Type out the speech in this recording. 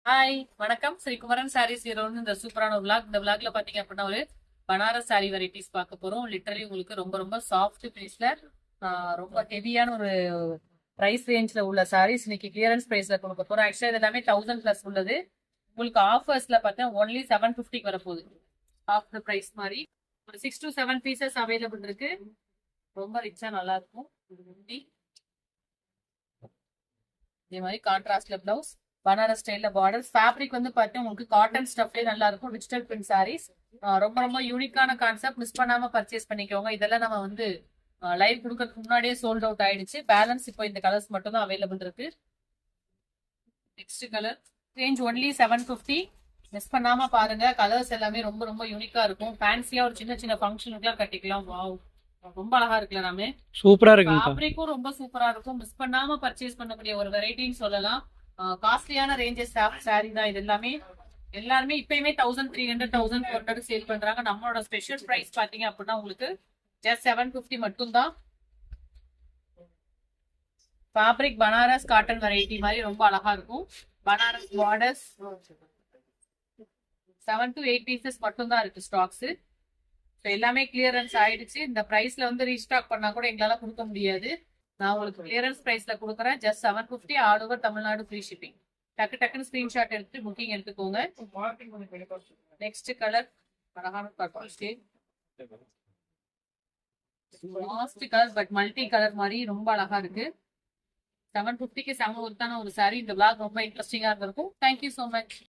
Hi வணக்கம். ஸ்ரீ குமரன் சாரீஸ் ஹீரோன்னு இந்த சூப்பரான ஒரு vlog. இந்த vlogல பாத்தீங்க அப்படின்னா ஒரு பனாரஸ் சாரி வெரைட்டிஸ் பார்க்க போறோம். லிட்டரலி உங்களுக்கு ரொம்ப ரொம்ப சாஃப்ட் பீஸ்ல ரொம்ப ஹெவியான ஒரு பிரைஸ் ரேஞ்ச்ல உள்ள சாரீஸ் இன்னைக்கு கிளியரன்ஸ் பிரைஸ்ல கொடுக்க போறோம். ஆக்சுவலா இது எல்லாமே 1000+ உள்ளது. உங்களுக்கு ஆஃபர்ஸ்ல பார்த்தா ஒன்லி 750 வரப்போகுது. ஆஃப் த பிரைஸ் மாதிரி ஒரு 6 to 7 பீசஸ் அவைலபிள் இருக்கு. ரொம்ப ரிச்சா நல்லா இருக்கும். இதே மாதிரி கான்ட்ராஸ்ட்ல பிளவுஸ், பனாரஸ் ஸ்டைல்ல பார்டர்ஸ். ஃபேப்ரிக் வந்து பார்த்தீங்கன்னா உங்களுக்கு காட்டன் ஸ்டஃப்லேயே நல்லா இருக்கும். டிஜிட்டல் பிரிண்ட் சாரீஸ் ரொம்ப ரொம்ப யூனிக்கான கான்செப்ட். மிஸ் பண்ணாம பர்ச்சேஸ் பண்ணிக்கோங்க. இதெல்லாம் நம்ம வந்து லைவ் கொடுக்கறதுக்கு முன்னாடியே சோல்ட் அவுட் ஆயிடுச்சு. பேலன்ஸ் இப்போ இந்த கலர்ஸ் மட்டும் தான் அவைலபிள் இருக்கு. Next colour range only 750. Miss பண்ணாம பாருங்க. கலர்ஸ் எல்லாமே ரொம்ப ரொம்ப யூனிக்கா இருக்கும். ஃபேன்சியா ஒரு சின்ன சின்ன ஃபங்க்ஷனுக்குலாம் கட்டிக்கலாம். வாவ், ரொம்ப அழகா இருக்குல்ல. நாமே சூப்பரா இருக்குங்கக்கா. ஃபேப்ரிக்கும் ரொம்ப சூப்பரா இருக்கும். மிஸ் பண்ணாம பர்ச்சேஸ் பண்ணக்கூடிய ஒரு வெரைட்டின்னு சொல்லலாம். காஸ்ட்லியான ரேஞ்சஸ் சாரி தான் இது எல்லாமே. எல்லாருமே இப்பயுமே 1300 1400 சேல் பண்றாங்க. நம்மளோட ஸ்பெஷல் பிரைஸ் பாத்தீங்க அப்படின்னா உங்களுக்கு ஜஸ்ட் 750 மட்டும் தான். ஃபேப்ரிக் பனாரஸ் காட்டன் வெரைட்டி மாதிரி ரொம்ப அழகா இருக்கும். பனாரஸ் பார்டர்ஸ் 7 to 8 பீசஸ் மட்டும் தான் இருக்கு ஸ்டாக்ஸ். எல்லாமே கிளியரன்ஸ் ஆயிடுச்சு. இந்த பிரைஸ்ல வந்து ரீஸ்டாக் பண்ணா கூட எங்களால கொடுக்க முடியாது. நான் உங்களுக்கு கிளியரன்ஸ் பிரைஸ்ல கொடுக்குறேன். Just 750 all over Tamil Nadu free shipping. டக்கு டக்குன்னு ஸ்கிரீன்ஷாட் எடுத்து புக்கிங் எடுத்துக்கோங்க. நெக்ஸ்ட் கலர் அழகான purple shade. Last colour but multi colour மாதிரி ரொம்ப அழகா இருக்கு. 750க்கு செம ஒருத்தான ஒரு சாரி. இந்த vlog ரொம்ப இன்ட்ரெஸ்டிங்கா இருந்திருக்கும். Thank you so much.